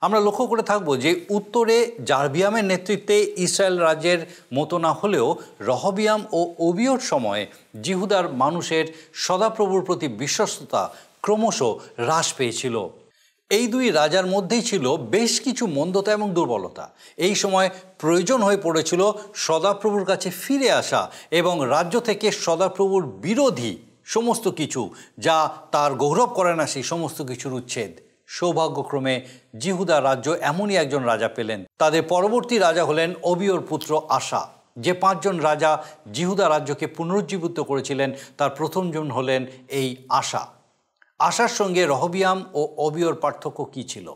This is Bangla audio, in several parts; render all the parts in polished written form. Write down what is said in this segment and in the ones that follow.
আমরা লক্ষ্য করে থাকব যে উত্তরে জারবিয়ামের নেতৃত্বে ইসরায়েল রাজ্যের মতো না হলেও রহবিয়াম ও অবিয়র সময়ে জিহুদার মানুষের সদাপ্রভুর প্রতি বিশ্বস্ততা ক্রমশ হ্রাস পেয়েছিল। এই দুই রাজার মধ্যেই ছিল বেশ কিছু মন্দতা এবং দুর্বলতা। এই সময় প্রয়োজন হয়ে পড়েছিল সদাপ্রভুর কাছে ফিরে আসা এবং রাজ্য থেকে সদাপ্রভুর বিরোধী সমস্ত কিছু, যা তার গৌরব করে না, সেই সমস্ত কিছুর উচ্ছেদ। সৌভাগ্যক্রমে জিহুদা রাজ্য এমনই একজন রাজা পেলেন। তাদের পরবর্তী রাজা হলেন অবিয়র পুত্র আশা। যে 5 জন রাজা জিহুদা রাজ্যকে পুনরুজ্জীবিত করেছিলেন তার প্রথমজন হলেন এই আশা। আশার সঙ্গে রহবিয়াম ও অবিয়র পার্থক্য কি ছিল?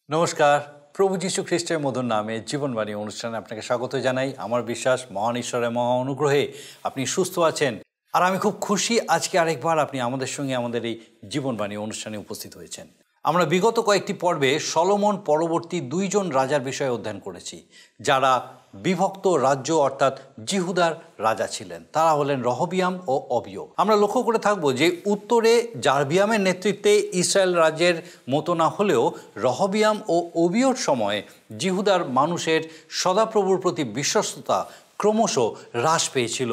নমস্কার, প্রভু যীশু খ্রিস্টের মধুর নামে জীবনবাণী অনুষ্ঠানে আপনাকে স্বাগত জানাই। আমার বিশ্বাস মহান ঈশ্বরের মহা অনুগ্রহে আপনি সুস্থ আছেন। আর আমি খুব খুশি আজকে আরেকবার আপনি আমাদের সঙ্গে আমাদের এই জীবনবাণী অনুষ্ঠানে উপস্থিত হয়েছেন। আমরা বিগত কয়েকটি পর্বে সলোমন পরবর্তী 2 জন রাজার বিষয়ে অধ্যয়ন করেছি, যারা বিভক্ত রাজ্য অর্থাৎ জিহুদার রাজা ছিলেন। তারা হলেন রহবিয়াম ও অবিয়। আমরা লক্ষ্য করে থাকব যে উত্তরে জারবিয়ামের নেতৃত্বে ইসরায়েল রাজ্যের মতো না হলেও রহবিয়াম ও অবিয়র সময়ে জিহুদার মানুষের সদাপ্রভুর প্রতি বিশ্বস্ততা ক্রমশ হ্রাস পেয়েছিল।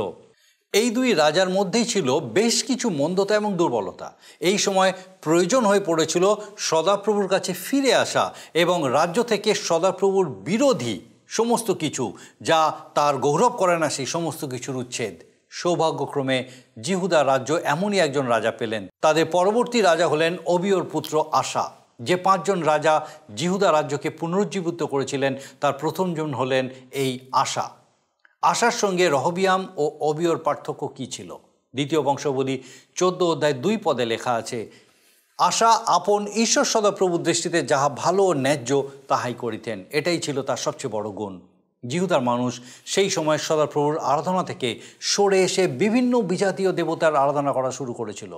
এই দুই রাজার মধ্যেই ছিল বেশ কিছু মন্দতা এবং দুর্বলতা। এই সময় প্রয়োজন হয়ে পড়েছিল সদাপ্রভুর কাছে ফিরে আসা এবং রাজ্য থেকে সদাপ্রভুর বিরোধী সমস্ত কিছু, যা তার গৌরব করে না, সেই সমস্ত কিছুর উচ্ছেদ। সৌভাগ্যক্রমে জিহুদা রাজ্য এমনই একজন রাজা পেলেন। তাদের পরবর্তী রাজা হলেন অবিয়র পুত্র আশা। যে 5 জন রাজা জিহুদা রাজ্যকে পুনরুজ্জীবিত করেছিলেন তার প্রথমজন হলেন এই আশা। আশার সঙ্গে রহবিয়াম ও অবিয়র পার্থক্য কি ছিল? দ্বিতীয় বংশাবলী 14 অধ্যায় 2 পদে লেখা আছে, আশা আপন ঈশ্বর সদাপ্রভুর দৃষ্টিতে যাহা ভালো ও ন্যায্য তাহাই করিতেন। এটাই ছিল তার সবচেয়ে বড় গুণ। জিহুদার মানুষ সেই সময় সদাপ্রভুর আরাধনা থেকে সরে এসে বিভিন্ন বিজাতীয় দেবতার আরাধনা করা শুরু করেছিল।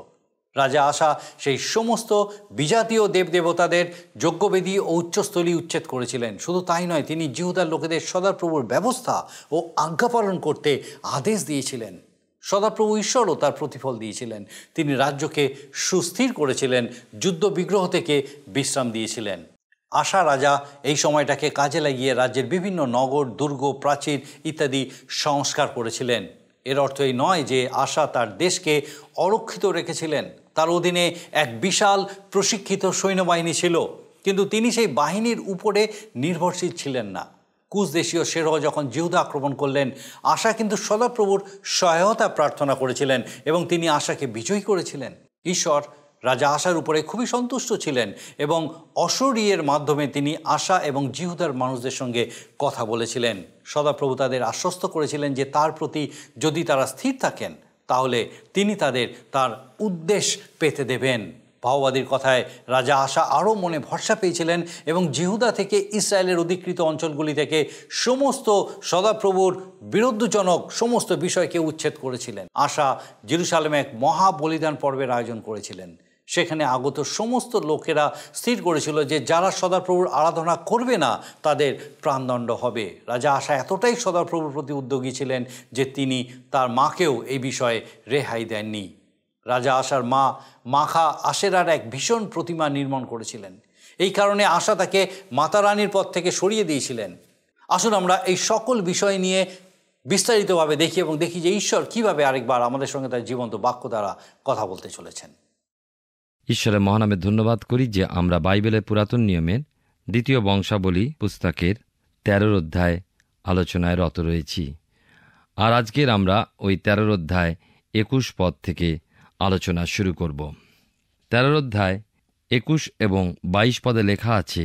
রাজা আশা সেই সমস্ত বিজাতীয় দেবদেবতাদের যজ্ঞবেদী ও উচ্চস্থলী উচ্ছেদ করেছিলেন। শুধু তাই নয়, তিনি জিহুদার লোকেদের সদাপ্রভুর ব্যবস্থা ও আজ্ঞা পালন করতে আদেশ দিয়েছিলেন। সদাপ্রভু ঈশ্বরও তার প্রতিফল দিয়েছিলেন। তিনি রাজ্যকে সুস্থির করেছিলেন, যুদ্ধ বিগ্রহ থেকে বিশ্রাম দিয়েছিলেন। আশা রাজা এই সময়টাকে কাজে লাগিয়ে রাজ্যের বিভিন্ন নগর, দুর্গ, প্রাচীর ইত্যাদি সংস্কার করেছিলেন। এর অর্থ এই নয় যে আশা তার দেশকে অরক্ষিত রেখেছিলেন। তার অধীনে এক বিশাল প্রশিক্ষিত সৈন্যবাহিনী ছিল, কিন্তু তিনি সেই বাহিনীর উপরে নির্ভরশীল ছিলেন না। কুশদেশীয় শেরহ যখন জিহুদা আক্রমণ করলেন, আশা কিন্তু সদাপ্রভুর সহায়তা প্রার্থনা করেছিলেন এবং তিনি আশাকে বিজয়ী করেছিলেন। ঈশ্বর রাজা আশার উপরে খুবই সন্তুষ্ট ছিলেন এবং অশরীয়ের মাধ্যমে তিনি আশা এবং জিহুদার মানুষদের সঙ্গে কথা বলেছিলেন। সদাপ্রভু তাদের আশ্বস্ত করেছিলেন যে তার প্রতি যদি তারা স্থির থাকেন তাহলে তিনি তার উদ্দেশ্য পেতে দেবেন। ভাওবাদীর কথায় রাজা আশা আরও মনে ভরসা পেয়েছিলেন এবং জিহুদা থেকে ইসরায়েলের অধিকৃত অঞ্চলগুলি থেকে সমস্ত সদাপ্রভুর বিরুদ্ধজনক সমস্ত বিষয়কে উচ্ছেদ করেছিলেন। আশা জেরুসালেমে এক মহা বলিদান পর্বের আয়োজন করেছিলেন। সেখানে আগত সমস্ত লোকেরা স্থির করেছিল যে যারা সদাপ্রভুর আরাধনা করবে না তাদের প্রাণদণ্ড হবে। রাজা আশা এতটাই সদাপ্রভুর প্রতি উদ্যোগী ছিলেন যে তিনি তার মাকেও এই বিষয়ে রেহাই দেননি। রাজা আশার মা মাখা আশেরার এক ভীষণ প্রতিমা নির্মাণ করেছিলেন। এই কারণে আশা তাকে মাতা রানীর পদ থেকে সরিয়ে দিয়েছিলেন। আসুন আমরা এই সকল বিষয় নিয়ে বিস্তারিতভাবে দেখি এবং দেখি যে ঈশ্বর কিভাবে আরেকবার আমাদের সঙ্গে তার জীবন্ত বাক্য দ্বারা কথা বলতে চলেছেন। ঈশ্বরের মহানামে ধন্যবাদ করি যে আমরা বাইবেলের পুরাতন নিয়মের 2 বংশাবলী পুস্তকের 13 অধ্যায় আলোচনায় রত রয়েছি। আর আজকের আমরা ওই 13 অধ্যায় 21 পদ থেকে আলোচনা শুরু করব। 13 অধ্যায় 21 এবং 22 পদে লেখা আছে,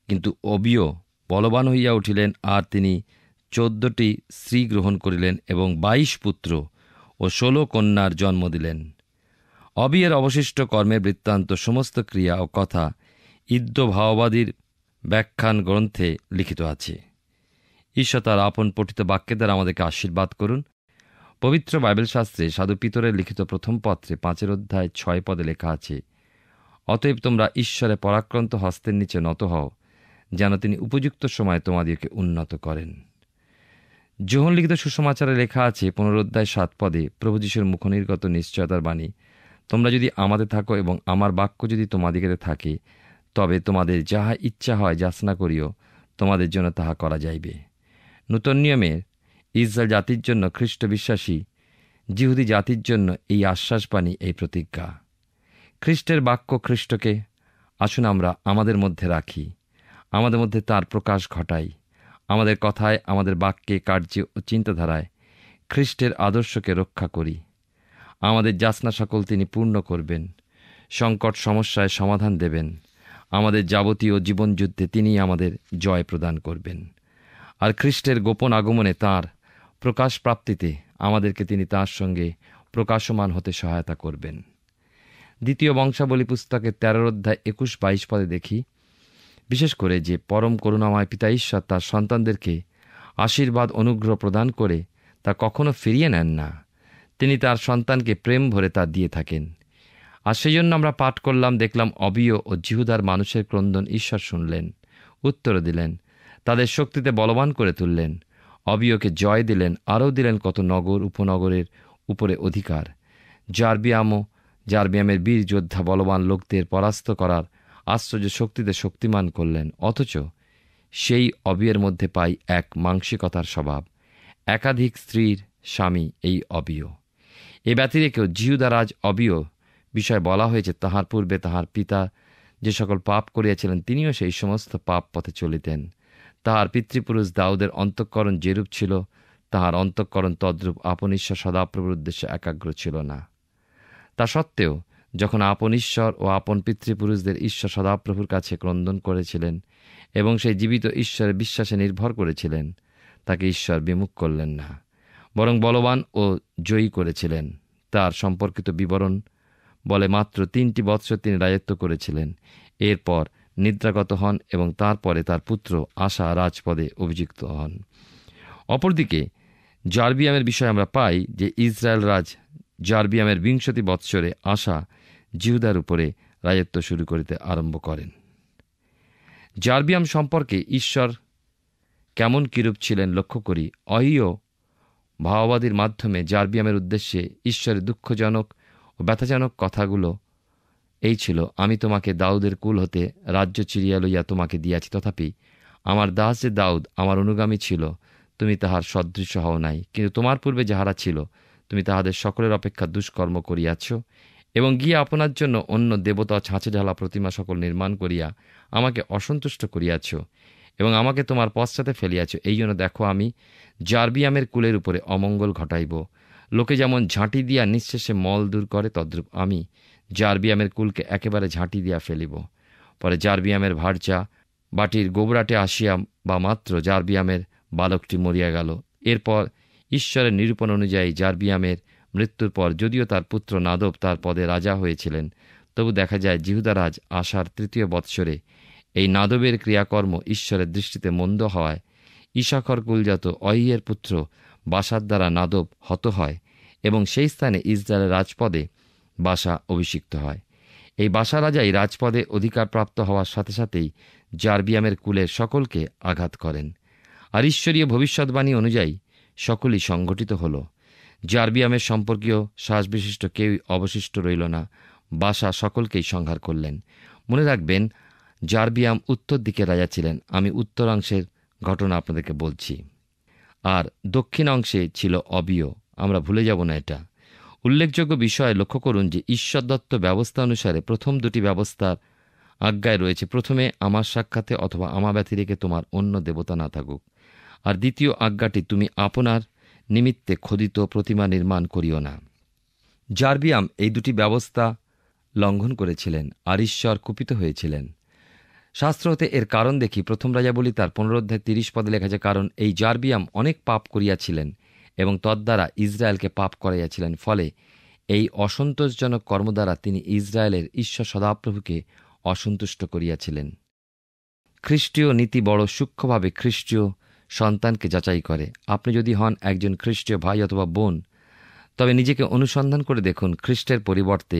কিন্তু অবিয় বলবান হইয়া উঠিলেন, আর তিনি 14টি স্ত্রী গ্রহণ করিলেন এবং 22 পুত্র ও 16 কন্যার জন্ম দিলেন। অবিয়ের অবশিষ্ট কর্মের বৃত্তান্ত সমস্ত ক্রিয়া ও কথা ইদ্য ভাওবাদীর ব্যাখ্যান গ্রন্থে লিখিত আছে। ঈশ্বর তার আপন পঠিত বাক্যের দ্বারা আমাদেরকে আশীর্বাদ করুন। পবিত্র বাইবেল শাস্ত্রে সাধু পিতরের লিখিত প্রথম পত্রে 5 অধ্যায় 6 পদে লেখা আছে, অতএব তোমরা ঈশ্বরের পরাক্রান্ত হস্তের নিচে নত হও, যেন তিনি উপযুক্ত সময়ে তোমাদেরকে উন্নত করেন। যোহন লিখিত সুসমাচারে লেখা আছে 15 অধ্যায় 7 পদে, প্রভু যীশুর মুখনির্গত নিশ্চয়তার বাণী, তোমরা যদি আমাদের থাকো এবং আমার বাক্য যদি তোমাদিগেতে থাকে, তবে তোমাদের যাহা ইচ্ছা হয় যাচনা করিও, তোমাদের জন্য তাহা করা যাইবে। নূতন নিয়মে ইসরায়েল জাতির জন্য, খ্রিস্ট বিশ্বাসী যিহুদি জাতির জন্য এই আশ্বাসবাণী, এই প্রতিজ্ঞা। খ্রিস্টের বাক্য, খ্রিস্টকে আসুন আমরা আমাদের মধ্যে রাখি, আমাদের মধ্যে তার প্রকাশ ঘটাই, আমাদের কথায়, আমাদের বাক্যে, কার্যে ও চিন্তাধারায় খ্রিস্টের আদর্শকে রক্ষা করি। আমাদের যাচনা সকল তিনি পূর্ণ করবেন, সংকট সমস্যায় সমাধান দেবেন, আমাদের যাবতীয় জীবনযুদ্ধে তিনি আমাদের জয় প্রদান করবেন। আর খ্রিস্টের গোপন আগমনে, তাঁর প্রকাশ প্রাপ্তিতে আমাদেরকে তিনি তাঁর সঙ্গে প্রকাশমান হতে সহায়তা করবেন। দ্বিতীয় বংশাবলী পুস্তকের 13 অধ্যায় 21-22 পদে দেখি বিশেষ করে যে পরম করুণাময় পিতা ঈশ্বর তার সন্তানদেরকে আশীর্বাদ অনুগ্রহ প্রদান করে তা কখনো ফিরিয়ে নেন না। তিনি তার সন্তানকে প্রেম ভরে তা দিয়ে থাকেন। আর সেই জন্য আমরা পাঠ করলাম, দেখলাম অবিয় ও জিহুদার মানুষের ক্রন্দন ঈশ্বর শুনলেন, উত্তর দিলেন, তাদের শক্তিতে বলবান করে তুললেন। অবিয়কে জয় দিলেন, আরও দিলেন কত নগর উপনগরের উপরে অধিকার। জারবিয়ামের বীর যোদ্ধা বলবান লোকদের পরাস্ত করার আশ্চর্য শক্তিতে শক্তিমান করলেন। অথচ সেই অবিয়ের মধ্যে পাই এক মাংসিকতার স্বভাব, একাধিক স্ত্রীর স্বামী এই অবিয়। এ ব্যতিরেকেও জিহুদা রাজ অবিয় বিষয় বলা হয়েছে, তাহার পূর্বে তাহার পিতা যে সকল পাপ করিয়াছিলেন, তিনিও সেই সমস্ত পাপ পথে চলিতেন। তাহার পিতৃপুরুষ দাউদের অন্তঃকরণ যেরূপ ছিল, তাহার অন্তঃকরণ তদ্রূপ আপন ঈশ্বর সদাপ্রভুর উদ্দেশ্যে একাগ্র ছিল না। তা সত্ত্বেও যখন আপন ঈশ্বর ও আপন পিতৃপুরুষদের ঈশ্বর সদাপ্রভুর কাছে ক্রন্দন করেছিলেন এবং সেই জীবিত ঈশ্বরের বিশ্বাসে নির্ভর করেছিলেন, তাকে ঈশ্বর বিমুখ করলেন না, বরং বলবান ও জয়ী করেছিলেন। তার সম্পর্কিত বিবরণ বলে মাত্র 3 বৎসর তিনি রাজত্ব করেছিলেন। এরপর নিদ্রাগত হন এবং তারপরে তার পুত্র আশা রাজপদে অভিযুক্ত হন। অপরদিকে জারবিয়ামের বিষয়ে আমরা পাই যে ইসরায়েল রাজ জারবিয়ামের 20 বৎসরে আশা জিহুদার উপরে রাজত্ব শুরু করিতে আরম্ভ করেন। জারবিয়াম সম্পর্কে ঈশ্বর কেমন কিরূপ ছিলেন লক্ষ্য করি। অহীয় ভাওবাদীর মাধ্যমে জারবিয়ামের উদ্দেশ্যে ঈশ্বরের দুঃখজনক ও ব্যথাজনক কথাগুলো এই ছিল, আমি তোমাকে দাউদের কুল হতে রাজ্য চিরিয়া লইয়া তোমাকে দিয়াছি, তথাপি আমার দাস যে দাউদ আমার অনুগামী ছিল, তুমি তাহার সদৃশ হও নাই। কিন্তু তোমার পূর্বে যাহারা ছিল, তুমি তাহাদের সকলের অপেক্ষা দুষ্কর্ম করিয়াছ এবং গিয়ে আপনার জন্য অন্য দেবতা ছাঁচে ঢালা প্রতিমা সকল নির্মাণ করিয়া আমাকে অসন্তুষ্ট করিয়াছ এবং আমাকে তোমার পশ্চাতে ফেলিয়াছ। এই জন্য দেখো, আমি জারবিয়ামের কুলের উপরে অমঙ্গল ঘটাইব। লোকে যেমন ঝাঁটি দিয়া নিঃশেষে মল দূর করে, তদ্রূপ আমি জারবিয়ামের কুলকে একেবারে ঝাঁটি দিয়া ফেলিব। পরে জারবিয়ামের ভার্যা বাটির গোবরাটে আসিয়া বা মাত্র জারবিয়ামের বালকটি মরিয়া গেল। এরপর ঈশ্বরের নিরূপণ অনুযায়ী জারবিয়ামের মৃত্যুর পর যদিও তার পুত্র নাদব তার পদে রাজা হয়েছিলেন, তবু দেখা যায় জিহুদারাজ আশার 3 বৎসরে এই নাদবের ক্রিয়াকর্ম ঈশ্বরের দৃষ্টিতে মন্দ হওয়ায় ইসাখর কুলজাত অহিয়ের পুত্র বাসার দ্বারা নাদব হত হয় এবং সেই স্থানে ইসরায়েলের রাজপদে বাসা অভিষিক্ত হয়। এই বাসা রাজাই রাজপদে অধিকারপ্রাপ্ত হওয়ার সাথে সাথেই জারবিয়ামের কুলের সকলকে আঘাত করেন। আর ঈশ্বরীয় ভবিষ্যৎবাণী অনুযায়ী সকলই সংগঠিত হল। জারবিয়ামের সম্পর্কীয় শ্বাসবিশিষ্ট কেউই অবশিষ্ট রইল না। বাসা সকলকেই সংহার করলেন। মনে রাখবেন, জারবিয়াম উত্তর দিকে রাজা ছিলেন। আমি উত্তরাংশের ঘটনা আপনাদেরকে বলছি, আর দক্ষিণ অংশে ছিল অবিয়। আমরা ভুলে যাব না এটা। উল্লেখযোগ্য বিষয় লক্ষ্য করুন যে ঈশ্বরদত্ত ব্যবস্থা অনুসারে প্রথম 2টি ব্যবস্থার আজ্ঞায় রয়েছে, প্রথমে আমার সাক্ষাতে অথবা আমা ব্যতিরেকে তোমার অন্য দেবতা না থাকুক, আর দ্বিতীয় আজ্ঞাটি, তুমি আপনার নিমিত্তে খোদিত প্রতিমা নির্মাণ করিও না। জারবিয়াম এই 2টি ব্যবস্থা লঙ্ঘন করেছিলেন আর ঈশ্বর কুপিত হয়েছিলেন। শাস্ত্র হতে এর কারণ দেখি। প্রথম রাজাবলী তার 15 অধ্যায় 30 পদে লেখা আছে, কারণ এই জারবিয়াম অনেক পাপ করিয়াছিলেন এবং তদ্বারা ইসরায়েলকে পাপ করাইয়াছিলেন। ফলে এই অসন্তোষজনক কর্ম দ্বারা তিনি ইসরায়েলের ঈশ্বর সদাপ্রভুকে অসন্তুষ্ট করিয়াছিলেন। খ্রিস্টীয় নীতি বড় সূক্ষ্মভাবে খ্রিস্টীয় সন্তানকে যাচাই করে। আপনি যদি হন একজন খ্রিস্টীয় ভাই অথবা বোন, তবে নিজেকে অনুসন্ধান করে দেখুন খ্রিস্টের পরিবর্তে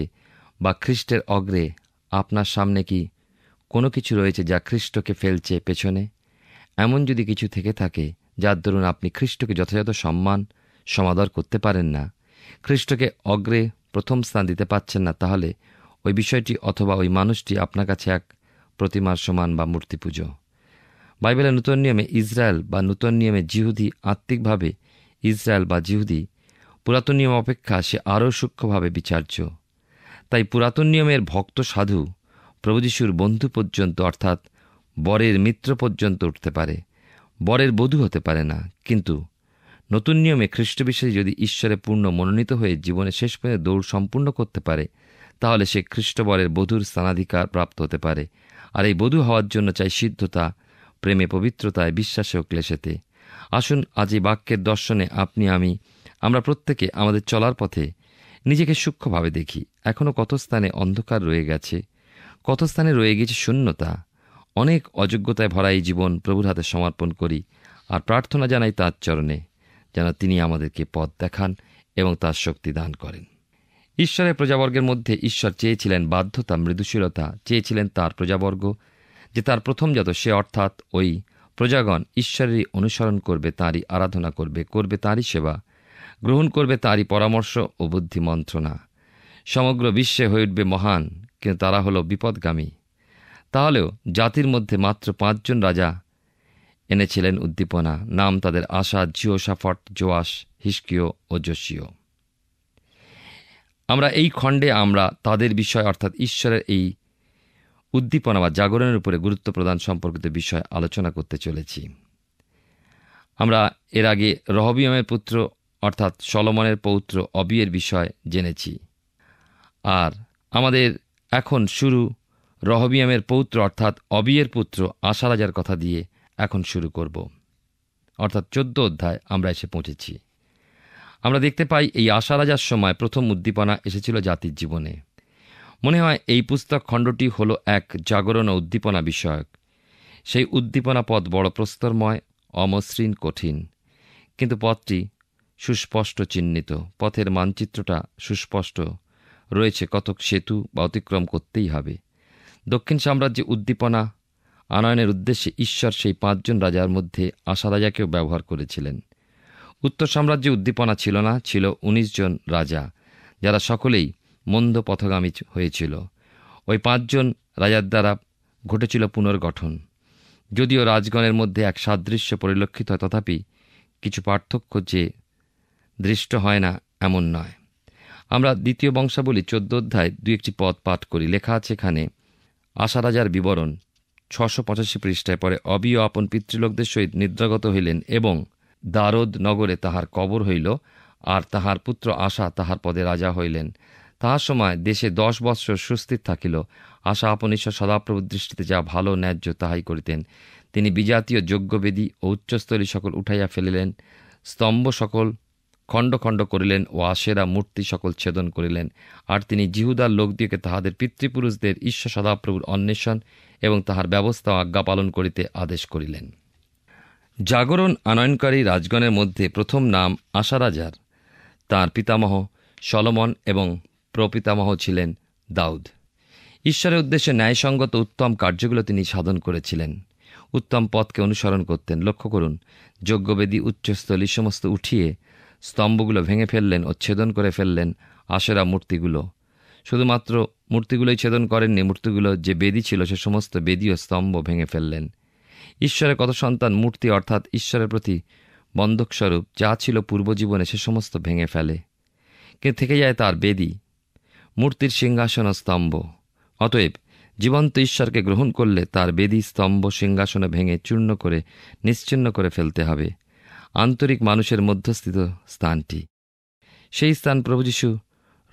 বা খ্রিস্টের অগ্রে আপনার সামনে কি কোনো কিছু রয়েছে যা খ্রিস্টকে ফেলছে পেছনে। এমন যদি কিছু থেকে থাকে যার দরুন আপনি খ্রিস্টকে যথাযথ সম্মান সমাদর করতে পারেন না, খ্রিস্টকে অগ্রে প্রথম স্থান দিতে পারছেন না, তাহলে ওই বিষয়টি অথবা ওই মানুষটি আপনার কাছে এক প্রতিমার সমান বা মূর্তি পুজো। বাইবেলের নূতন নিয়মে ইসরায়েল বা নূতন নিয়মে জিহুদি আত্মিকভাবে ইসরায়েল বা জিহুদি, পুরাতন নিয়ম অপেক্ষা সে আরও সূক্ষ্মভাবে বিচার্য। তাই পুরাতন নিয়মের ভক্ত সাধু প্রভু যিশুর বন্ধু পর্যন্ত অর্থাৎ বরের মিত্র পর্যন্ত উঠতে পারে, বরের বধূ হতে পারে না। কিন্তু নতুন নিয়মে খ্রিস্ট বিশ্বাসী যদি ঈশ্বরে পূর্ণ মনোনীত হয়ে জীবনে শেষ পর্যন্ত দৌড় সম্পূর্ণ করতে পারে, তাহলে সে খ্রিস্টবরের বধূর স্থানাধিকার প্রাপ্ত হতে পারে। আর এই বধূ হওয়ার জন্য চাই সিদ্ধতা, প্রেমে, পবিত্রতায়, বিশ্বাসে ও ক্লেশেতে। আসুন আজ এই বাক্যের দর্শনে আপনি আমরা প্রত্যেকে আমাদের চলার পথে নিজেকে সূক্ষ্মভাবে দেখি। এখনও কত স্থানে অন্ধকার রয়ে গেছে, কত স্থানে রয়ে গেছে শূন্যতা। অনেক অযোগ্যতায় ভরা এই জীবন প্রভুর হাতে সমর্পণ করি আর প্রার্থনা জানাই তাঁর চরণে, যেন তিনি আমাদেরকে পথ দেখান এবং তার শক্তি দান করেন। ঈশ্বরের প্রজাবর্গের মধ্যে ঈশ্বর চেয়েছিলেন বাধ্যতা, মৃদুশীলতা। চেয়েছিলেন তার প্রজাবর্গ যে তার প্রথমজাত সে অর্থাৎ ওই প্রজাগণ ঈশ্বরেরই অনুসরণ করবে, তাঁরই আরাধনা করবে, করবে তাঁরই সেবা, গ্রহণ করবে তাঁরই পরামর্শ ও বুদ্ধি মন্ত্রণা। সমগ্র বিশ্বে হয়ে উঠবে মহান, কিন্তু তারা হল বিপদগামী। তাহলেও জাতির মধ্যে মাত্র 5 জন রাজা এনেছিলেন উদ্দীপনা। নাম তাদের আশা, জিওশাফট, জোয়াস, হিজকিয় ও যোশীয়। আমরা এই খণ্ডে আমরা তাদের বিষয় অর্থাৎ ঈশ্বরের এই উদ্দীপনা বা জাগরণের উপরে গুরুত্ব প্রদান সম্পর্কিত বিষয় আলোচনা করতে চলেছি। আমরা এর আগে রহবিয়ামের পুত্র অর্থাৎ সলোমনের পৌত্র অবিয়ের বিষয় জেনেছি। আর আমাদের এখন শুরু রহবিয়ামের পৌত্র অর্থাৎ অবিয়ের পুত্র আশা রাজার কথা দিয়ে এখন শুরু করব। অর্থাৎ 14 অধ্যায় আমরা এসে পৌঁছেছি। আমরা দেখতে পাই এই আশা রাজার সময় প্রথম উদ্দীপনা এসেছিল জাতির জীবনে। মনে হয় এই পুস্তক খণ্ডটি হল এক জাগরণ ও উদ্দীপনা বিষয়ক। সেই উদ্দীপনা পথ বড় প্রস্তরময়, অমসৃণ, কঠিন, কিন্তু পথটি সুস্পষ্ট চিহ্নিত। পথের মানচিত্রটা সুস্পষ্ট রয়েছে, কতক সেতু বা অতিক্রম করতেই হবে। দক্ষিণ সাম্রাজ্যে উদ্দীপনা আনয়নের উদ্দেশ্যে ঈশ্বর সেই 5 জন রাজার মধ্যে আশা রাজাকেও ব্যবহার করেছিলেন। উত্তর সাম্রাজ্যে উদ্দীপনা ছিল না, ছিল 19 জন রাজা, যারা সকলেই মন্দ পথগামী হয়েছিল। ওই 5 জন রাজার দ্বারা ঘটেছিল পুনর্গঠন। যদিও রাজগণের মধ্যে এক সাদৃশ্য পরিলক্ষিত হয়, তথাপি কিছু পার্থক্য যে দৃষ্ট হয় না এমন নয়। আমরা দ্বিতীয় বংশাবলী 14 অধ্যায় 2-1 পদ পাঠ করি। লেখা আছে এখানে আশা রাজার বিবরণ 685 পৃষ্ঠায়। পরে অবিয় আপন পিতৃলোকদের সহিত নিদ্রাগত হইলেন এবং দারদ নগরে তাহার কবর হইল, আর তাহার পুত্র আশা তাহার পদে রাজা হইলেন। তাহার সময় দেশে 10 বৎসর সুস্থির থাকিল। আশা আপন ঈশ্বর সদাপ্রভুর দৃষ্টিতে যা ভালো ন্যায্য তাহাই করিতেন। তিনি বিজাতীয় যজ্ঞবেদী ও উচ্চস্থলী সকল উঠাইয়া ফেলিলেন, স্তম্ভ সকল খণ্ড খণ্ড করিলেন ও আশেরা মূর্তি সকল ছেদন করিলেন। আর তিনি জিহুদার লোকদিওকে তাহাদের পিতৃপুরুষদের ঈশ্বর সদাপ্রভুর অন্বেষণ এবং তাহার ব্যবস্থা ও আজ্ঞা পালন করিতে আদেশ করিলেন। জাগরণ আনয়নকারী রাজগণের মধ্যে প্রথম নাম আশা রাজার। তাঁর পিতামহ সলোমন এবং প্রপিতামহ ছিলেন দাউদ। ঈশ্বরের উদ্দেশ্যে ন্যায়সঙ্গত উত্তম কার্যগুলো তিনি সাধন করেছিলেন, উত্তম পথকে অনুসরণ করতেন। লক্ষ্য করুন, যজ্ঞবেদী, উচ্চস্থলী সমস্ত উঠিয়ে স্তম্ভগুলো ভেঙে ফেললেন ও ছেদন করে ফেললেন আশেরা মূর্তিগুলো। শুধুমাত্র মূর্তিগুলোই ছেদন করেননি, মূর্তিগুলো যে বেদী ছিল সে সমস্ত বেদী ও স্তম্ভ ভেঙে ফেললেন। ঈশ্বরের কত সন্তান মূর্তি অর্থাৎ ঈশ্বরের প্রতি বন্ধকস্বরূপ যা ছিল পূর্বজীবনে সে সমস্ত ভেঙে ফেলে, কিন্তু থেকে যায় তার বেদী, মূর্তির সিংহাসন ও স্তম্ভ। অতএব জীবন্ত ঈশ্বরকে গ্রহণ করলে তার বেদী, স্তম্ভ, সিংহাসনে ভেঙে চূর্ণ করে নিশ্চিহ্ন করে ফেলতে হবে। আন্তরিক মানুষের মধ্যস্থিত স্থানটি, সেই স্থান প্রভু যীশু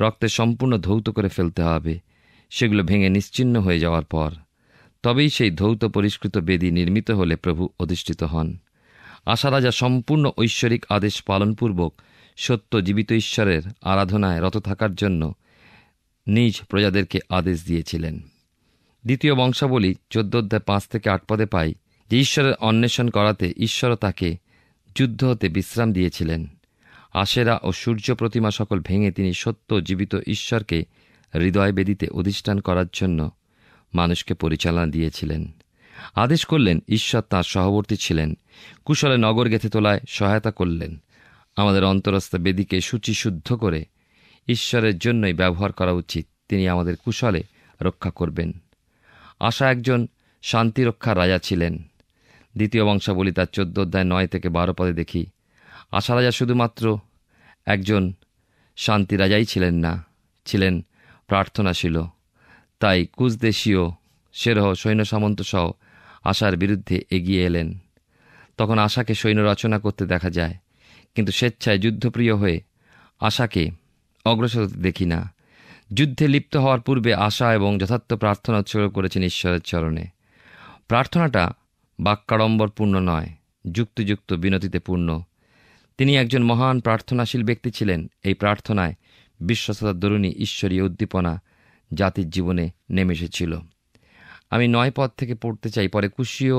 রক্তে সম্পূর্ণ ধৌত করে ফেলতে হবে। সেগুলো ভেঙে নিশ্চিহ্ন হয়ে যাওয়ার পর তবেই সেই ধৌত পরিষ্কৃত বেদী নির্মিত হলে প্রভু অধিষ্ঠিত হন। আশা রাজা সম্পূর্ণ ঐশ্বরিক আদেশ পালনপূর্বক সত্য জীবিত ঈশ্বরের আরাধনায় রত থাকার জন্য নিজ প্রজাদেরকে আদেশ দিয়েছিলেন। দ্বিতীয় বংশাবলী 14 অধ্যায় 5-8 পদে পাই, যে ঈশ্বরের অন্বেষণ করাতে ঈশ্বরও তাকে যুদ্ধ হতে বিশ্রাম দিয়েছিলেন। আশেরা ও সূর্য প্রতিমা সকল ভেঙে তিনি সত্য জীবিত ঈশ্বরকে হৃদয় বেদিতে অধিষ্ঠান করার জন্য মানুষকে পরিচালনা দিয়েছিলেন। আদেশ করলেন, ঈশ্বর তাঁর সহবর্তী ছিলেন, কুশলে নগর গেঁথে তোলায় সহায়তা করলেন। আমাদের অন্তরস্থ বেদিকে শুচিশুদ্ধ করে ঈশ্বরের জন্যই ব্যবহার করা উচিত। তিনি আমাদের কুশলে রক্ষা করবেন। আশা একজন শান্তিরক্ষার রাজা ছিলেন। দ্বিতীয় বংশাবলী তার 14 অধ্যায় 9 থেকে 12 পদে দেখি, আশা রাজা শুধুমাত্র একজন শান্তি রাজাই ছিলেন না, ছিলেন প্রার্থনাশীল। তাই কুশদেশীয় সেরহ সৈন্য সামন্ত সহ আশার বিরুদ্ধে এগিয়ে এলেন। তখন আশাকে সৈন্য রচনা করতে দেখা যায়, কিন্তু স্বেচ্ছায় যুদ্ধপ্রিয় হয়ে আশাকে অগ্রসর হতে দেখি না। যুদ্ধে লিপ্ত হওয়ার পূর্বে আশা এবং যথার্থ প্রার্থনা উৎসর্গ করেছেন ঈশ্বরের চরণে। প্রার্থনাটা বাক্যাড়ম্বরপূর্ণ নয়, যুক্তিযুক্ত বিনতিতে পূর্ণ। তিনি একজন মহান প্রার্থনাশীল ব্যক্তি ছিলেন। এই প্রার্থনায় বিশ্বস্ততার দরুণী ঈশ্বরীয় উদ্দীপনা জাতির জীবনে নেমে এসেছিল। আমি 9 পদ থেকে পড়তে চাই। পরে কুশীয়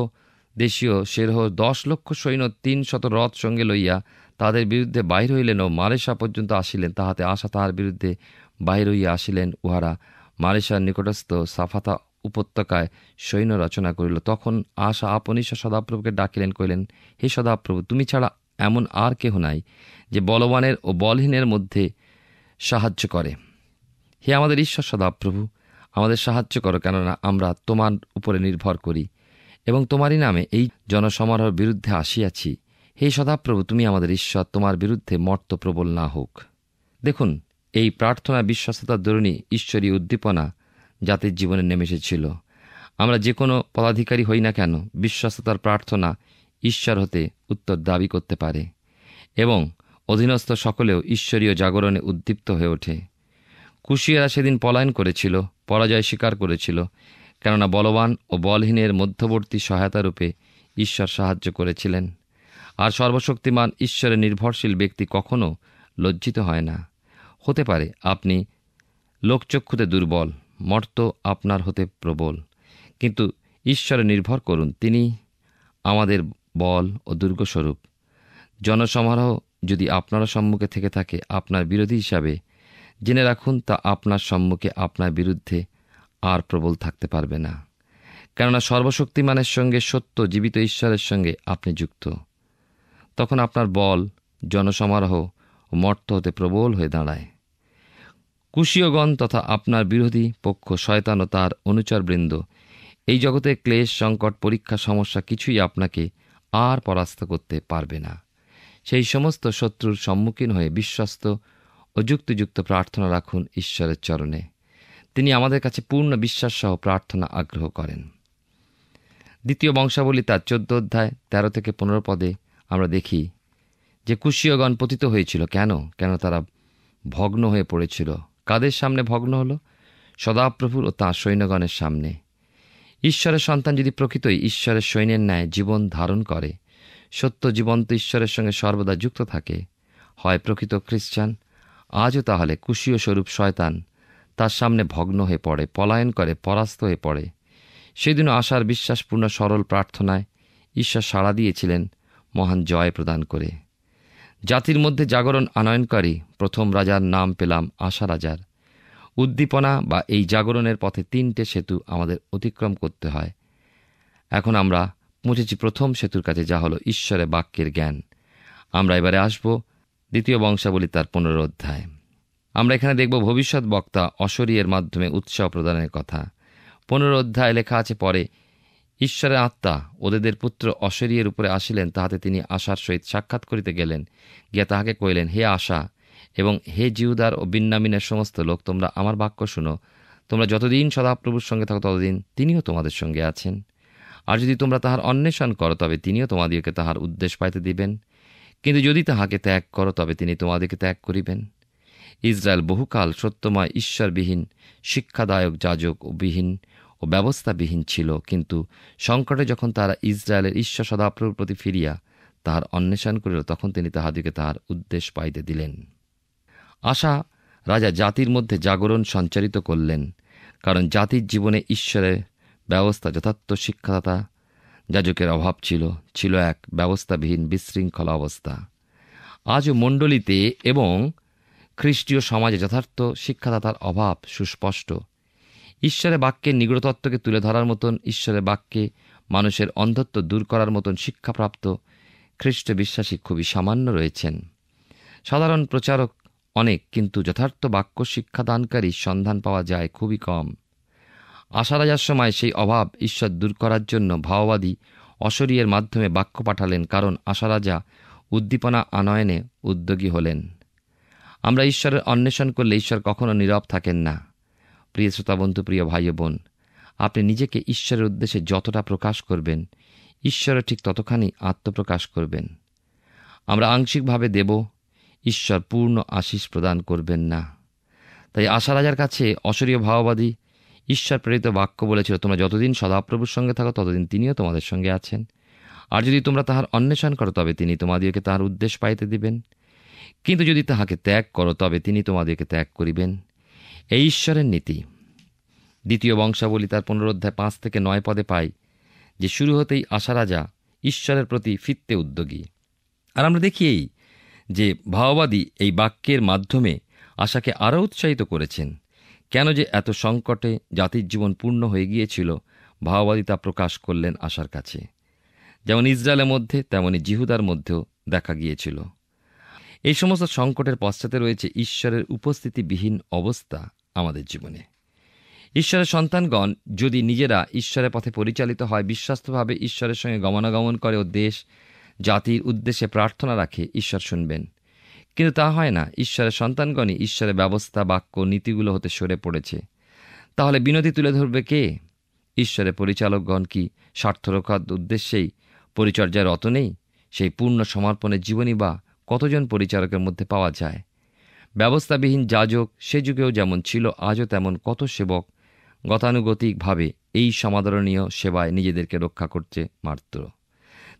দেশীয় সেরহ 10 লক্ষ সৈন্য 300 রথ সঙ্গে লইয়া তাদের বিরুদ্ধে বাহির হইলেন ও মারেশা পর্যন্ত আসিলেন। তাহাতে আশা তাহার বিরুদ্ধে বাহির হইয়া আসিলেন। উহারা মারেশার নিকটস্থ সাফাতা উপত্যকায় সৈন্য রচনা করিল। তখন আশা আপন ঈশ্বর সদাপ্রভুকে ডাকিলেন, কহিলেন, হে সদাপ্রভু, তুমি ছাড়া এমন আর কেহ নাই যে বলবানের ও বলহীনের মধ্যে সাহায্য করে। হে আমাদের ঈশ্বর সদাপ্রভু, আমাদের সাহায্য করো, কেননা আমরা তোমার উপরে নির্ভর করি এবং তোমারই নামে এই জনসমারোহের বিরুদ্ধে আসিয়াছি। হে সদাপ্রভু, তুমি আমাদের ঈশ্বর, তোমার বিরুদ্ধে মর্ত প্রবল না হোক। দেখুন, এই প্রার্থনা বিশ্বস্ততার দরুণী ঈশ্বরী উদ্দীপনা জাতির জীবনে নেমে এসেছিল। আমরা যে কোনো পদাধিকারী হই না কেন, বিশ্বস্ততার প্রার্থনা ঈশ্বর হতে উত্তর দাবি করতে পারে এবং অধীনস্থ সকলেও ঈশ্বরীয় জাগরণে উদ্দীপ্ত হয়ে ওঠে। কুশীয়রা সেদিন পলায়ন করেছিল, পরাজয় স্বীকার করেছিল, কেননা বলবান ও বলহীনের মধ্যবর্তী সহায়তারূপে ঈশ্বর সাহায্য করেছিলেন। আর সর্বশক্তিমান ঈশ্বরের নির্ভরশীল ব্যক্তি কখনও লজ্জিত হয় না। হতে পারে আপনি লোকচক্ষুতে দুর্বল, মর্ত আপনার হতে প্রবল, কিন্তু ঈশ্বরে নির্ভর করুন। তিনি আমাদের বল ও দুর্গস্বরূপ। জনসমারোহ যদি আপনার সম্মুখে থেকে থাকে আপনার বিরোধী হিসাবে, জেনে রাখুন তা আপনার সম্মুখে আপনার বিরুদ্ধে আর প্রবল থাকতে পারবে না, কেননা সর্বশক্তিমানের সঙ্গে, সত্য জীবিত ঈশ্বরের সঙ্গে আপনি যুক্ত। তখন আপনার বল জনসমারোহ ও মর্ত হতে প্রবল হয়ে দাঁড়ায়। কুশীয়গণ তথা আপনার বিরোধী পক্ষ শয়তান ও তার অনুচরবৃন্দ, এই জগতে ক্লেশ, সংকট, পরীক্ষা, সমস্যা কিছুই আপনাকে আর পরাস্ত করতে পারবে না। সেই সমস্ত শত্রুর সম্মুখীন হয়ে বিশ্বস্ত ও যুক্তিযুক্ত প্রার্থনা রাখুন ঈশ্বরের চরণে। তিনি আমাদের কাছে পূর্ণ বিশ্বাস সহ প্রার্থনা আগ্রহ করেন। দ্বিতীয় বংশাবলী তার 14 অধ্যায় 13 থেকে 15 পদে আমরা দেখি যে কুশীয়গণ পতিত হয়েছিল। কেন তারা ভগ্ন হয়ে পড়েছিল? কাদের সামনে ভগ্ন হল? সদাপ্রভুর ও তাঁর সৈন্যগণের সামনে। ঈশ্বরের সন্তান যদি প্রকৃতই ঈশ্বরের সৈন্যের ন্যায় জীবন ধারণ করে, সত্য জীবন্ত ঈশ্বরের সঙ্গে সর্বদা যুক্ত থাকে, হয় প্রকৃত খ্রিস্টান, আজও তাহলে কুশীয় স্বরূপ শয়তান তার সামনে ভগ্ন হয়ে পড়ে, পলায়ন করে, পরাস্ত হয়ে পড়ে। সেদিনও আশার বিশ্বাসপূর্ণ সরল প্রার্থনায় ঈশ্বর সাড়া দিয়েছিলেন মহান জয় প্রদান করে। জাতির মধ্যে জাগরণ আনয়নকারী প্রথম রাজার নাম পেলাম আশা রাজার। উদ্দীপনা বা এই জাগরণের পথে 3টে সেতু আমাদের অতিক্রম করতে হয়। এখন আমরা পৌঁছেছি প্রথম সেতুর কাছে, যা হলো ঈশ্বরের বাক্যের জ্ঞান। আমরা এবারে আসব দ্বিতীয় বংশাবলী তার 15 অধ্যায়। আমরা এখানে দেখব ভবিষ্যৎ বক্তা অশরীয়ের মাধ্যমে উৎসাহ প্রদানের কথা। 15 অধ্যায় লেখা আছে, পরে ঈশ্বরের আত্মা ওদেদের পুত্র অশরীয়ের উপরে আসিলেন, তাহাতে তিনি আশার সহিত সাক্ষাৎ করিতে গেলেন। গিয়া তাহাকে কহিলেন, হে আশা এবং হে জিহুদার ও বিন্যামিনের সমস্ত লোক, তোমরা আমার বাক্য শুনো। তোমরা যতদিন সদাপ্রভুর সঙ্গে থাকো ততদিন তিনিও তোমাদের সঙ্গে আছেন। আর যদি তোমরা তাহার অন্বেষণ করো, তবে তিনিও তোমাদিগকে তাহার উদ্দেশ্য পাইতে দিবেন। কিন্তু যদি তাহাকে ত্যাগ করো, তবে তিনি তোমাদিগকে ত্যাগ করিবেন। ইসরায়েল বহুকাল সত্যময় ঈশ্বরবিহীন, শিক্ষাদায়ক যাজক ও বিহীন ও ব্যবস্থাবিহীন ছিল, কিন্তু সংকটে যখন তারা ইসরায়েলের ঈশ্বর সদাপ্রভুর প্রতি ফিরিয়া তাহার অন্বেষণ করিল, তখন তিনি তাহাদিগকে তাহার উদ্দেশ্য পাইতে দিলেন। আশা রাজা জাতির মধ্যে জাগরণ সঞ্চারিত করলেন, কারণ জাতির জীবনে ঈশ্বরের ব্যবস্থা যথার্থ শিক্ষাদাতা যাজকের অভাব ছিল, ছিল এক ব্যবস্থাবিহীন বিশৃঙ্খলা অবস্থা। আজও মণ্ডলীতে এবং খ্রিস্টীয় সমাজে যথার্থ শিক্ষাদাতার অভাব সুস্পষ্ট। ঈশ্বরের বাক্যের নিগূঢ় তত্ত্বকে তুলে ধরার মতন, ঈশ্বরের বাক্যে মানুষের অন্ধত্ব দূর করার মতন শিক্ষাপ্রাপ্ত খ্রিস্ট বিশ্বাসী খুবই সামান্য রয়েছেন। সাধারণ প্রচারক অনেক, কিন্তু যথার্থ বাক্য শিক্ষাদানকারী সন্ধান পাওয়া যায় খুবই কম। আশা রাজার সময় সেই অভাব ঈশ্বর দূর করার জন্য ভাওবাদী অশরীয়ের মাধ্যমে বাক্য পাঠালেন, কারণ আশা রাজা উদ্দীপনা আনয়নে উদ্যোগী হলেন। আমরা ঈশ্বরের অন্বেষণ করলে ঈশ্বর কখনো নীরব থাকেন না। প্রিয় শ্রোতাবন্ধু, প্রিয় ভাই ও বোন, আপনি নিজেকে ঈশ্বরের উদ্দেশ্যে যতটা প্রকাশ করবেন, ঈশ্বরও ঠিক ততখানি আত্মপ্রকাশ করবেন। আমরা আংশিকভাবে দেব, ঈশ্বর পূর্ণ আশীষ প্রদান করবেন না। তাই আশা রাজার কাছে অশরীয় ভাওবাদী ঈশ্বর প্রেরিত বাক্য বলেছিল, তোমরা যতদিন সদাপ্রভুর সঙ্গে থাকো ততদিন তিনিও তোমাদের সঙ্গে আছেন। আর যদি তোমরা তাহার অন্বেষণ করো তবে তিনি তোমাদিওকে তাহার উদ্দেশ্য পাইতে দিবেন, কিন্তু যদি তাহাকে ত্যাগ করো তবে তিনি তোমাদিওকে ত্যাগ করিবেন। এই ঈশ্বরের নীতি। দ্বিতীয় বংশাবলী তার 15 অধ্যায় 5 থেকে 9 পদে পাই যে শুরু হতেই আশা রাজা ঈশ্বরের প্রতি ফিরতে উদ্যোগী। আর আমরা দেখি এই যে ভাওবাদী এই বাক্যের মাধ্যমে আশাকে আরও উৎসাহিত করেছেন। কেন যে এত সংকটে জাতির জীবন পূর্ণ হয়ে গিয়েছিল, ভাওবাদী তা প্রকাশ করলেন আশার কাছে। যেমন ইসরায়েলের মধ্যে তেমনি জিহুদার মধ্যেও দেখা গিয়েছিল। এই সমস্ত সংকটের পশ্চাতে রয়েছে ঈশ্বরের উপস্থিতিবিহীন অবস্থা আমাদের জীবনে। ঈশ্বরের সন্তানগণ যদি নিজেরা ঈশ্বরের পথে পরিচালিত হয়, বিশ্বস্তভাবে ঈশ্বরের সঙ্গে গমনাগমন করে ও দেশ জাতির উদ্দেশ্যে প্রার্থনা রাখে, ঈশ্বর শুনবেন। কিন্তু তা হয় না। ঈশ্বরের সন্তানগণই ঈশ্বরের ব্যবস্থা, বাক্য, নীতিগুলো হতে সরে পড়েছে। তাহলে বিনতি তুলে ধরবে কে? ঈশ্বরের পরিচালকগণ কি স্বার্থ রক্ষার উদ্দেশ্যেই পরিচর্যায় রত নেই? সেই পূর্ণ সমর্পণের জীবনী বা কতজন পরিচারকের মধ্যে পাওয়া যায়? ব্যবস্থাবিহীন যাজক সে যুগেও যেমন ছিল, আজও তেমন কত সেবক গতানুগতিকভাবে এই সমাদরণীয় সেবায় নিজেদেরকে রক্ষা করতে মাত্র।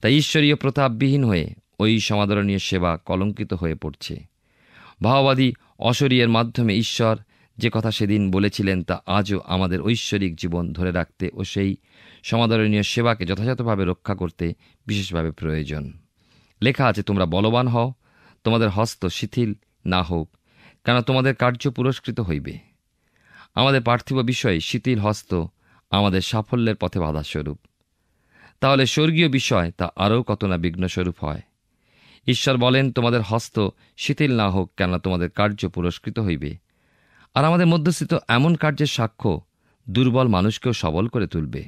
তাই ঈশ্বরীয় প্রতাপবিহীন হয়ে ওই সমাদরণীয় সেবা কলঙ্কিত হয়ে পড়ছে। ভাওবাদী অশরীয়ের মাধ্যমে ঈশ্বর যে কথা সেদিন বলেছিলেন তা আজও আমাদের ঐশ্বরিক জীবন ধরে রাখতে ও সেই সমাদরণীয় সেবাকে যথাযথভাবে রক্ষা করতে বিশেষভাবে প্রয়োজন। লেখা আছে, তোমরা বলবান হও, তোমাদের হস্ত শিথিল না হোক, কেন তোমাদের কার্য পুরস্কৃত হইবে। আমাদের পার্থিব বিষয়ে শিথিল হস্ত আমাদের সাফল্যের পথে বাধাস্বরূপ। তাহলে স্বর্গীয় বিষয় তা আরও কত না বিঘ্নস্বরূপ হয়। ঈশ্বর বলেন, তোমাদের হস্ত শিথিল না হোক, কেন তোমাদের কার্য পুরস্কৃত হইবে। আর আমাদের মধ্যস্থিত এমন কার্যের সাক্ষ্য দুর্বল মানুষকেও সবল করে তুলবে।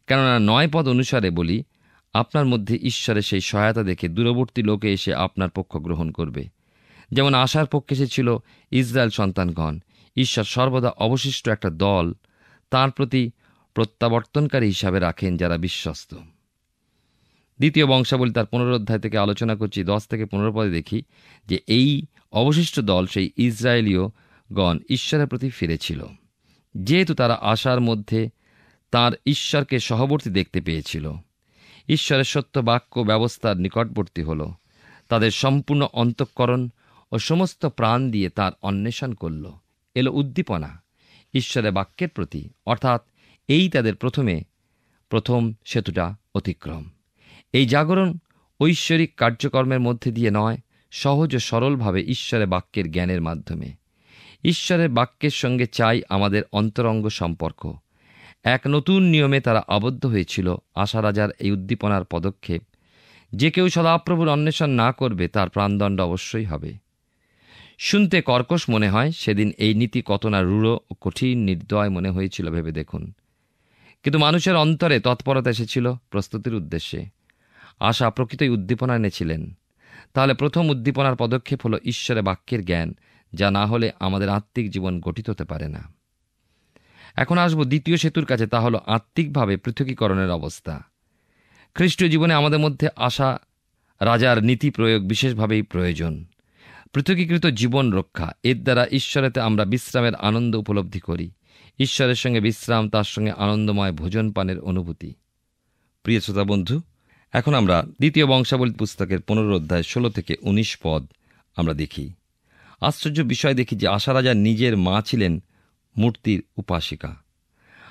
কেননা 9 পদ অনুসারে বলি, আপনার মধ্যে ঈশ্বরের সেই সহায়তা দেখে দূরবর্তী লোকে এসে আপনার পক্ষ গ্রহণ করবে। যেমন আশার পক্ষে এসেছিল ইসরায়েল সন্তানগণ, ঈশ্বর সর্বদা অবশিষ্ট একটা দল তাঁর প্রতি প্রত্যাবর্তনকারী হিসাবে রাখেন যারা বিশ্বস্ত। দ্বিতীয় বংশাবলী তার 15 অধ্যায় থেকে আলোচনা করছি, 10 থেকে 15 পদে দেখি যে এই অবশিষ্ট দল সেই ইসরায়েলীয় গণ ঈশ্বরের প্রতি ফিরেছিল, যেহেতু তারা আশার মধ্যে তার ঈশ্বরকে সহবর্তী দেখতে পেয়েছিল। ঈশ্বরের সত্য বাক্য ব্যবস্থার নিকটবর্তী হল। তাদের সম্পূর্ণ অন্তঃকরণ ও সমস্ত প্রাণ দিয়ে তার অন্বেষণ করল। এলো উদ্দীপনা ঈশ্বরের বাক্যের প্রতি, অর্থাৎ এই তাদের প্রথম সেতুটা অতিক্রম। এই জাগরণ ঐশ্বরিক কার্যকর্মের মধ্যে দিয়ে নয়, সহজ ও সরলভাবে ঈশ্বরের বাক্যের জ্ঞানের মাধ্যমে। ঈশ্বরের বাক্যের সঙ্গে চাই আমাদের অন্তরঙ্গ সম্পর্ক। এক নতুন নিয়মে তারা আবদ্ধ হয়েছিল। আশা রাজার এই উদ্দীপনার পদক্ষেপ, যে কেউ সদাপ্রভুর অন্বেষণ না করবে তার প্রাণদণ্ড অবশ্যই হবে। শুনতে কর্কশ মনে হয়, সেদিন এই নীতি কত না রূঢ় ও কঠিন নির্দয় মনে হয়েছিল ভেবে দেখুন। কিন্তু মানুষের অন্তরে তৎপরতা এসেছিল প্রস্তুতির উদ্দেশ্যে। আশা প্রকৃতই উদ্দীপনা এনেছিলেন। তাহলে প্রথম উদ্দীপনার পদক্ষেপ হল ঈশ্বরের বাক্যের জ্ঞান, যা না হলে আমাদের আত্মিক জীবন গঠিত হতে পারে না। এখন আসব দ্বিতীয় সেতুর কাছে, তা হল আত্মিকভাবে পৃথকীকরণের অবস্থা। খ্রিস্টীয় জীবনে আমাদের মধ্যে আশা রাজার নীতি প্রয়োগ বিশেষভাবেই প্রয়োজন। পৃথকীকৃত জীবন রক্ষা, এর দ্বারা ঈশ্বরেতে আমরা বিশ্রামের আনন্দ উপলব্ধি করি। ঈশ্বরের সঙ্গে বিশ্রাম, তার সঙ্গে আনন্দময় ভোজন পানের অনুভূতি। প্রিয় শ্রোতা বন্ধু, এখন আমরা দ্বিতীয় বংশাবলী পুস্তকের 15 অধ্যায় 16 থেকে 19 পদ আমরা দেখি। আশ্চর্য বিষয় দেখি যে আশা রাজা নিজের মা ছিলেন মূর্তির উপাসিকা।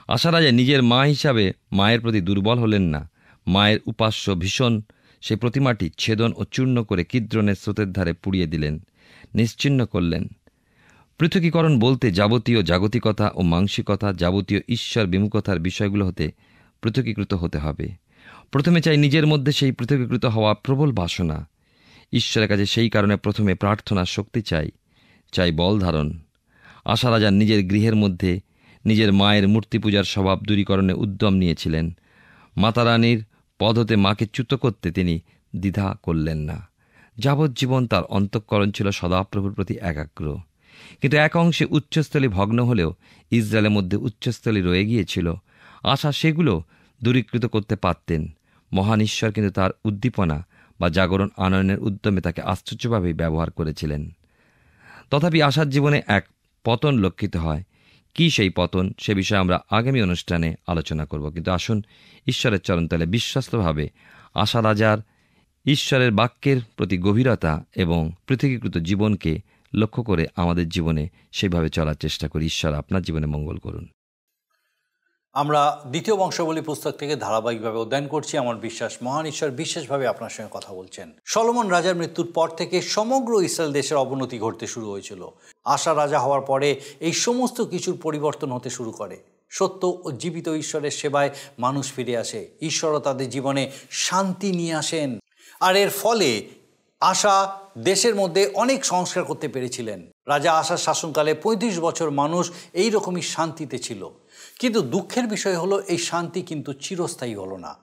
আশা রাজা নিজের মা হিসাবে মায়ের প্রতি দুর্বল হলেন না, মায়ের উপাস্য ভীষণ সেই প্রতিমাটি ছেদন ও চূর্ণ করে কিদ্রনের স্রোতের ধারে পুড়িয়ে দিলেন, নিশ্চিহ্ন করলেন। পৃথকীকরণ বলতে যাবতীয় জাগতিকতা ও মাংসিকতা, যাবতীয় ঈশ্বর বিমুখতার বিষয়গুলো হতে পৃথকীকৃত হতে হবে। প্রথমে চাই নিজের মধ্যে সেই পৃথকীকৃত হওয়া প্রবল বাসনা। ঈশ্বরের কাছে সেই কারণে প্রথমে প্রার্থনার শক্তি চাই বল ধারণ। আশা রাজা নিজের গৃহের মধ্যে নিজের মায়ের মূর্তি পূজার স্বভাব দূরীকরণে উদ্যম নিয়েছিলেন। মাতারানীর পদ হতে মাকে চ্যুত করতে তিনি দ্বিধা করলেন না। যাবজ্জীবন তার অন্তঃকরণ ছিল সদাপ্রভুর প্রতি একাগ্র। কিন্তু এক অংশে উচ্চস্থলী ভগ্ন হলেও ইসরায়েলের মধ্যে উচ্চস্থলী রয়ে গিয়েছিল। আশা সেগুলো দূরীকৃত করতে পারতেন। মহান ঈশ্বর কিন্তু তার উদ্দীপনা বা জাগরণ আনয়নের উদ্যমে তাকে আশ্চর্যভাবেই ব্যবহার করেছিলেন। তথাপি আশার জীবনে এক পতন লক্ষিত হয়। কি সেই পতন, সে বিষয়ে আমরা আগামী অনুষ্ঠানে আলোচনা করব। কিন্তু আসুন ঈশ্বরের চরণতলে বিশ্বাসভাবে আশা রাজার ঈশ্বরের বাক্যের প্রতি গভীরতা এবং পৃথকীকৃত জীবনকে লক্ষ্য করে আমাদের জীবনে সেইভাবে চলার চেষ্টা করি। ঈশ্বর আপনার জীবনে মঙ্গল করুন। আমরা দ্বিতীয় বংশাবলী পুস্তক থেকে ধারাবাহিকভাবে অধ্যয়ন করছি। আমার বিশ্বাস মহান ঈশ্বর বিশেষভাবে আপনার সঙ্গে কথা বলছেন। সলোমন রাজার মৃত্যুর পর থেকে সমগ্র ইসরায়েল দেশের অবনতি ঘটতে শুরু হয়েছিল। আশা রাজা হওয়ার পরে এই সমস্ত কিছুর পরিবর্তন হতে শুরু করে। সত্য ও জীবিত ঈশ্বরের সেবায় মানুষ ফিরে আসে। ঈশ্বরও তাদের জীবনে শান্তি নিয়ে আসেন। আর এর ফলে আশা দেশের মধ্যে অনেক সংস্কার করতে পেরেছিলেন। রাজা আশার শাসনকালে ৩৫ বছর মানুষ এই রকমই শান্তিতে ছিল। কিন্তু দুঃখের বিষয় হলো এই শান্তি কিন্তু চিরস্থায়ী হলো না।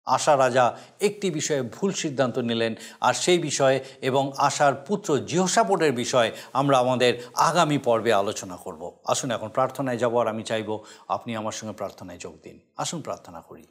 আশা রাজা একটি বিষয়ে ভুল সিদ্ধান্ত নিলেন, আর সেই বিষয়ে এবং আশার পুত্র জিহোশাফাতের বিষয়ে আমরা আমাদের আগামী পর্বে আলোচনা করব। আসুন এখন প্রার্থনায় যাব, আর আমি চাইব আপনি আমার সঙ্গে প্রার্থনায় যোগ দিন। আসুন প্রার্থনা করি।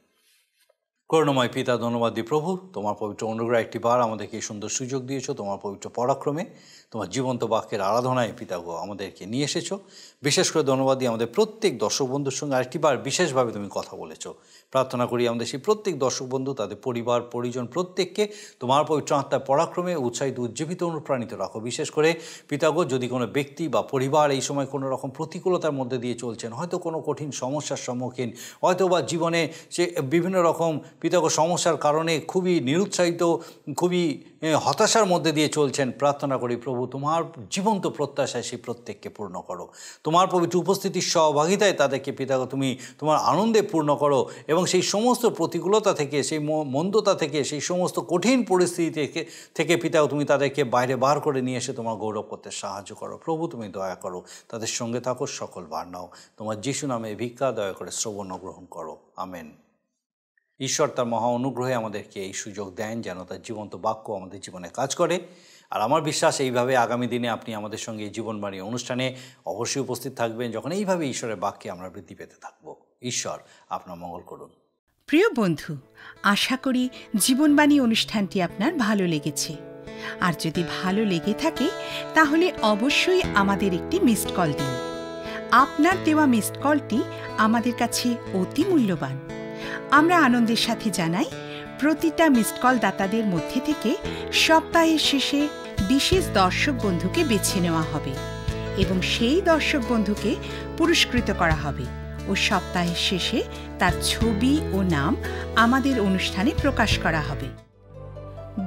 করুণাময় পিতা, ধন্যবাদ দিই প্রভু, তোমার পবিত্র অনুগ্রহ একটি বার আমাদেরকে এই সুন্দর সুযোগ দিয়েছো। তোমার পবিত্র পরাক্রমে তোমার জীবন্ত বাক্যের আরাধনায় পিতাগো আমাদেরকে নিয়ে এসেছো। বিশেষ করে ধন্যবাদ দিই আমাদের প্রত্যেক দর্শক বন্ধুর সঙ্গে আরেকটি বার বিশেষভাবে তুমি কথা বলেছো। প্রার্থনা করি আমাদের সেই প্রত্যেক দর্শক বন্ধু, তাদের পরিবার পরিজন প্রত্যেককে তোমার পবিত্র আত্মার পরাক্রমে উৎসাহিত উজ্জীবিত অনুপ্রাণিত রাখো। বিশেষ করে পিতাগো, যদি কোনো ব্যক্তি বা পরিবার এই সময় কোনো রকম প্রতিকূলতার মধ্যে দিয়ে চলছেন, হয়তো কোনো কঠিন সমস্যার সম্মুখীন, হয়তো বা জীবনে সে বিভিন্ন রকম পিতাগো সমস্যার কারণে খুবই নিরুৎসাহিত, খুবই হতাশার মধ্যে দিয়ে চলছেন, প্রার্থনা করি প্রভু তোমার জীবন্ত প্রত্যাশায় সেই প্রত্যেককে পূর্ণ করো। তোমার পবিত্র উপস্থিতির সহভাগিতায় তাদেরকে পিতাগো তুমি তোমার আনন্দে পূর্ণ করো, এবং সেই সমস্ত প্রতিকূলতা থেকে, সেই মন্দতা থেকে, সেই সমস্ত কঠিন পরিস্থিতি থেকে পিতাগো তুমি তাদেরকে বাইরে বার করে নিয়ে এসে তোমার গৌরব করতে সাহায্য করো। প্রভু তুমি দয়া করো, তাদের সঙ্গে থাকো, সকল ভার নাও। তোমার যিশু নামে ভিক্ষা দয়া করে শ্রবণ গ্রহণ করো। আমেন। ঈশ্বর তার মহা অনুগ্রহে আমাদেরকে এই সুযোগ দেন যেন তার জীবন্ত বাক্য আমাদের জীবনে কাজ করে। আর আমার বিশ্বাস এইভাবে আগামী দিনে আপনি আমাদের সঙ্গে এই জীবনবাণী অনুষ্ঠানে অবশ্যই উপস্থিত থাকবেন, যখন এইভাবে ঈশ্বরের বাক্যে আমরা বৃদ্ধি পেতে থাকব। ঈশ্বর আপনার মঙ্গল করুন। প্রিয় বন্ধু, আশা করি জীবনবাণী অনুষ্ঠানটি আপনার ভালো লেগেছে। আর যদি ভালো লেগে থাকে তাহলে অবশ্যই আমাদের একটি মিসড কল দিন। আপনার দেওয়া মিসড কলটি আমাদের কাছে অতি মূল্যবান। আমরা আনন্দের সাথে জানাই, প্রতিটা মিসড কল দাতাদের মধ্যে থেকে সপ্তাহের শেষে বিশেষ দর্শক বন্ধুকে বেছে নেওয়া হবে এবং সেই দর্শক বন্ধুকে পুরস্কৃত করা হবে ও সপ্তাহের শেষে তার ছবি ও নাম আমাদের অনুষ্ঠানে প্রকাশ করা হবে।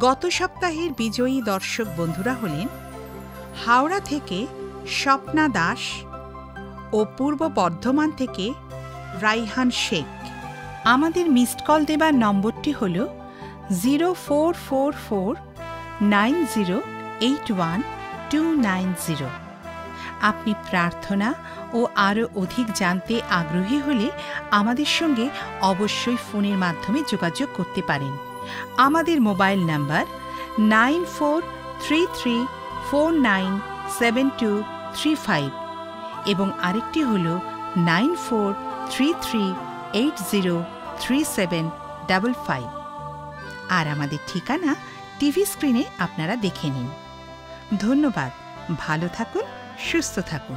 গত সপ্তাহের বিজয়ী দর্শক বন্ধুরা হলেন হাওড়া থেকে স্বপ্না দাস ও পূর্ব বর্ধমান থেকে রাইহান শেখ। আমাদের মিসড কল দেবার নম্বরটি হল 04449081 আপনি প্রার্থনা ও আরও অধিক জানতে আগ্রহী হলে আমাদের সঙ্গে অবশ্যই ফোনের মাধ্যমে যোগাযোগ করতে পারেন। আমাদের মোবাইল নাম্বার 9433497235 এবং আরেকটি হল 9433803755। আর আমাদের ঠিকানা টিভি স্ক্রিনে আপনারা দেখে নিন। ধন্যবাদ। ভালো থাকুন, সুস্থ থাকুন।